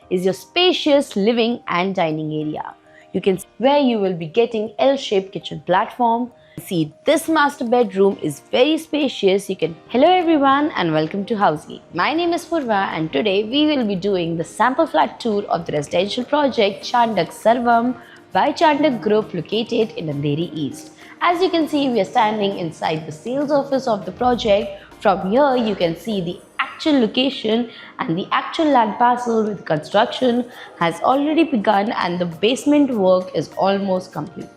is your spacious living and dining area. You can see where you will be getting L-shaped kitchen platform. See, this master bedroom is very spacious. Hello everyone and welcome to Housey. My name is Purva and today we will be doing the sample flat tour of the residential project Chandak Sarvam by Chandak Group located in Andheri East. As you can see, we are standing inside the sales office of the project. From here, you can see the actual location and the actual land parcel with construction has already begun and the basement work is almost complete.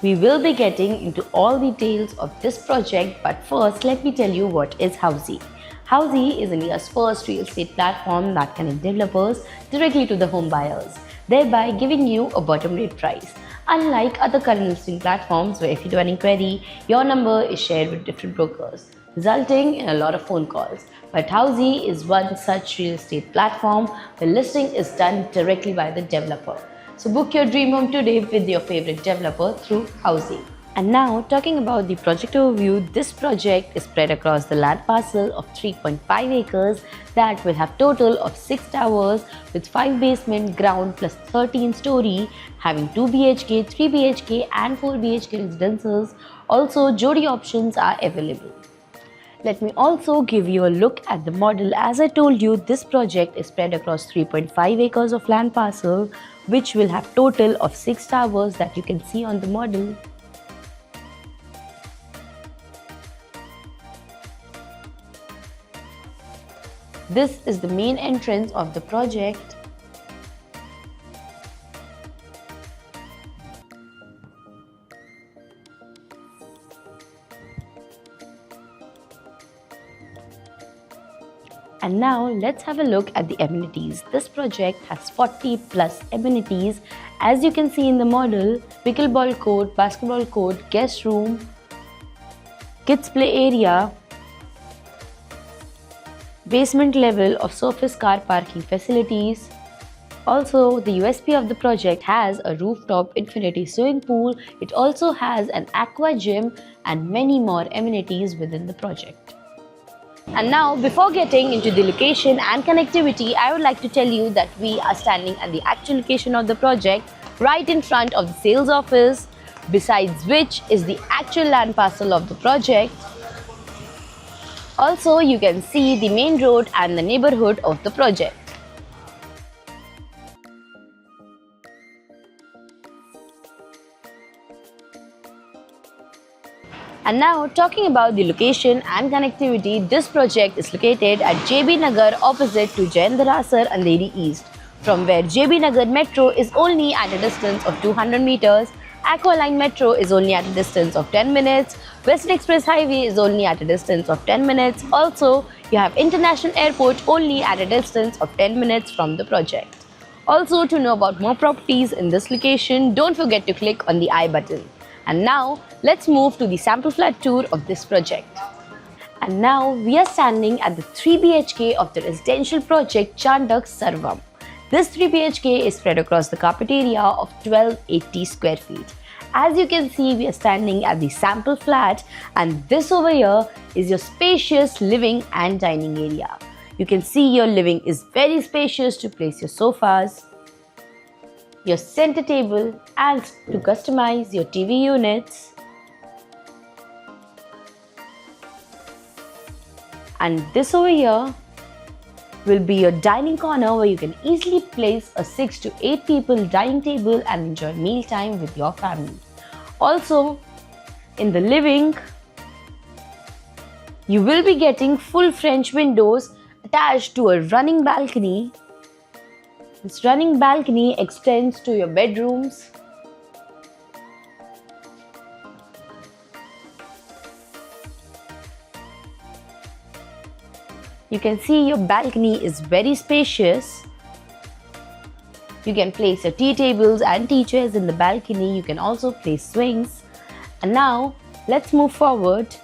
We will be getting into all details of this project, but first let me tell you what is Housey. Housey is India's first real estate platform that connects developers directly to the home buyers, thereby giving you a bottom rate price. Unlike other current listing platforms where if you do an inquiry, your number is shared with different brokers, resulting in a lot of phone calls. But Housey is one such real estate platform where listing is done directly by the developer. So book your dream home today with your favorite developer through Housey. And now talking about the project overview, this project is spread across the land parcel of 3.5 acres that will have total of 6 towers with 5 basement, ground plus 13 story, having 2 BHK, 3 BHK and 4 BHK residences. Also, Jodi options are available. Let me also give you a look at the model. As I told you, this project is spread across 3.5 acres of land parcel, which will have total of 6 towers that you can see on the model. This is the main entrance of the project. And now let's have a look at the amenities. This project has 40 plus amenities. As you can see in the model, pickleball court, basketball court, guest room, kids play area, basement level of surface car parking facilities. Also, the USP of the project has a rooftop infinity swimming pool. It also has an aqua gym and many more amenities within the project. And now, before getting into the location and connectivity, I would like to tell you that we are standing at the actual location of the project, right in front of the sales office, besides which is the actual land parcel of the project. Also, you can see the main road and the neighborhood of the project. And now talking about the location and connectivity, this project is located at JB Nagar opposite to Jayendra Sir Andheri East, from where JB Nagar Metro is only at a distance of 200 meters, Aqualine Metro is only at a distance of 10 minutes, Western Express Highway is only at a distance of 10 minutes. Also, you have International Airport only at a distance of 10 minutes from the project. Also, to know about more properties in this location, don't forget to click on the I button. And now, let's move to the sample flat tour of this project. And now, we are standing at the 3 BHK of the residential project Chandak Sarvam. This 3 BHK is spread across the carpet area of 1280 square feet. As you can see, we are standing at the sample flat and this over here is your spacious living and dining area. You can see your living is very spacious to place your sofas, your center table and to customize your TV units. And this over here will be your dining corner where you can easily place a 6 to 8 people dining table and enjoy meal time with your family. Also, in the living, you will be getting full French windows attached to a running balcony. This running balcony extends to your bedrooms. You can see your balcony is very spacious. You can place your tea tables and tea chairs in the balcony. You can also place swings. And now let's move forward.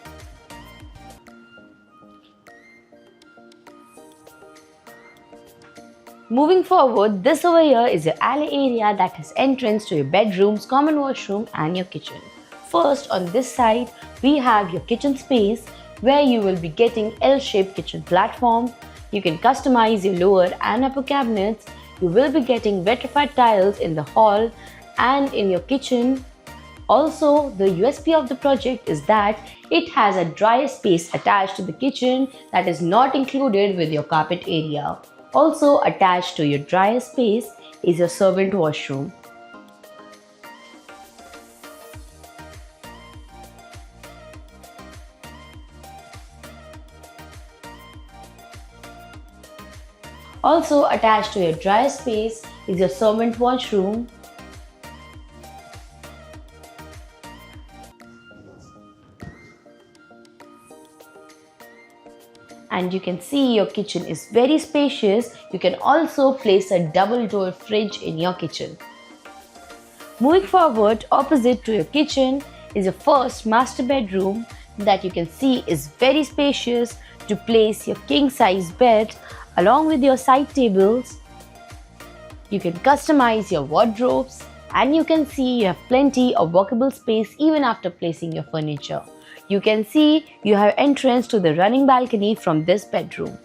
Moving forward, this over here is your alley area that has entrance to your bedrooms, common washroom and your kitchen. First, on this side, we have your kitchen space where you will be getting L-shaped kitchen platform. You can customize your lower and upper cabinets. You will be getting vitrified tiles in the hall and in your kitchen. Also, the USP of the project is that it has a dryer space attached to the kitchen that is not included with your carpet area. Also attached to your dryer space is your servant washroom. Also attached to your dryer space is your servant washroom. And you can see your kitchen is very spacious. You can also place a double door fridge in your kitchen. Moving forward, opposite to your kitchen is your first master bedroom that you can see is very spacious to place your king size bed along with your side tables. You can customize your wardrobes and you can see you have plenty of walkable space even after placing your furniture. You can see you have entrance to the running balcony from this bedroom.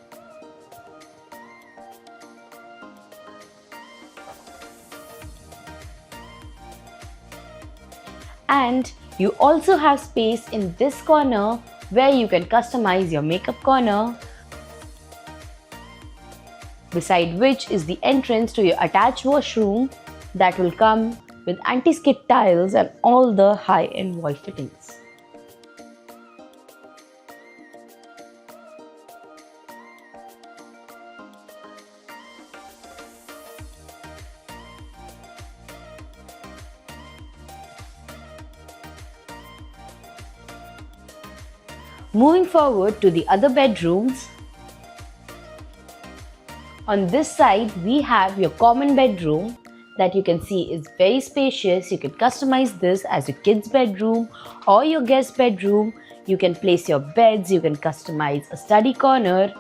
And you also have space in this corner where you can customize your makeup corner, beside which is the entrance to your attached washroom that will come with anti-skid tiles and all the high-end wall fittings. Moving forward to the other bedrooms, on this side we have your common bedroom that you can see is very spacious. You can customize this as your kids' bedroom or your guest bedroom. You can place your beds, you can customize a study corner,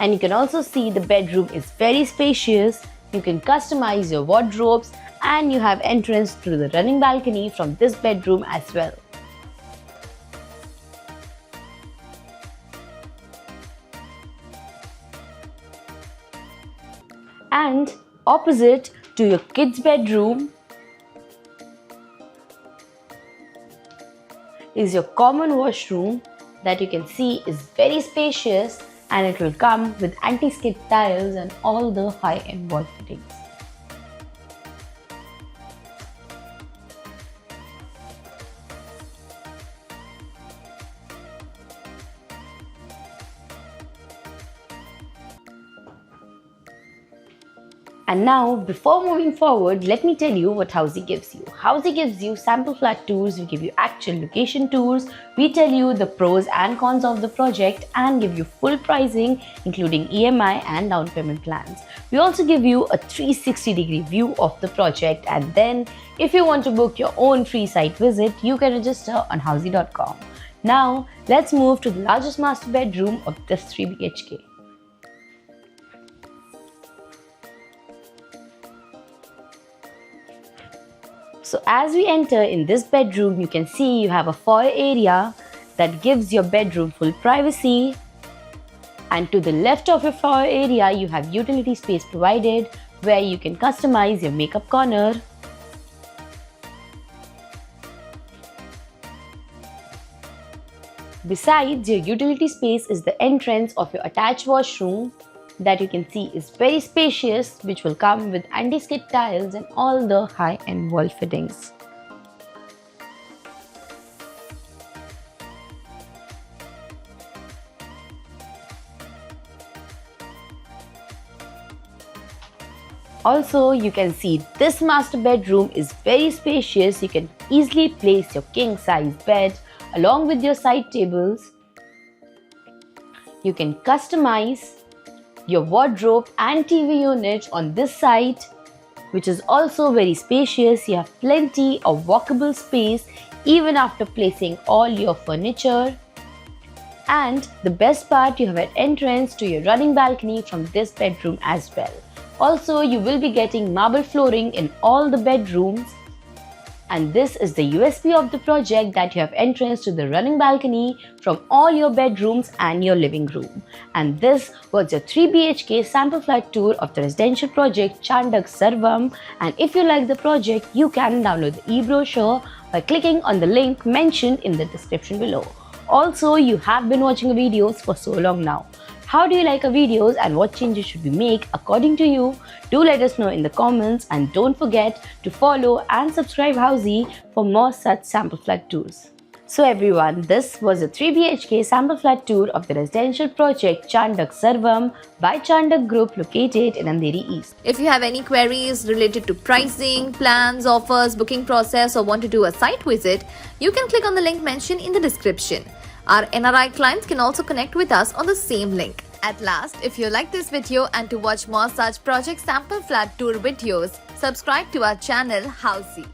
and you can also see the bedroom is very spacious. You can customize your wardrobes and you have entrance to the running balcony from this bedroom as well. And opposite to your kids' bedroom is your common washroom that you can see is very spacious and it will come with anti-skid tiles and all the high-end wall fittings. And now, before moving forward, let me tell you what Housey gives you. Housey gives you sample flat tours, we give you actual location tours, we tell you the pros and cons of the project and give you full pricing including EMI and down payment plans. We also give you a 360-degree view of the project, and then if you want to book your own free site visit, you can register on housey.com. Now, let's move to the largest master bedroom of this 3 BHK. So as we enter in this bedroom, you can see you have a foyer area that gives your bedroom full privacy. And to the left of your foyer area, you have utility space provided where you can customize your makeup corner. Besides your utility space is the entrance of your attached washroom that you can see is very spacious, which will come with anti-skid tiles and all the high-end wall fittings. Also, you can see this master bedroom is very spacious. You can easily place your king size bed along with your side tables. You can customize your wardrobe and TV unit on this site, which is also very spacious. You have plenty of walkable space even after placing all your furniture. And the best part, you have an entrance to your running balcony from this bedroom as well. Also, you will be getting marble flooring in all the bedrooms. And this is the USP of the project, that you have entrance to the running balcony from all your bedrooms and your living room. And this was your 3 BHK sample flat tour of the residential project Chandak Sarvam. And if you like the project, you can download the e-brochure by clicking on the link mentioned in the description below. Also, you have been watching the videos for so long now. How do you like our videos and what changes should we make according to you? Do let us know in the comments, and don't forget to follow and subscribe Housey for more such sample flat tours. So everyone, this was a 3 BHK sample flat tour of the residential project Chandak Sarvam by Chandak Group, located in Andheri East. If you have any queries related to pricing, plans, offers, booking process, or want to do a site visit, you can click on the link mentioned in the description. Our NRI clients can also connect with us on the same link. At last, if you like this video and to watch more such project sample flat tour videos, subscribe to our channel Housey.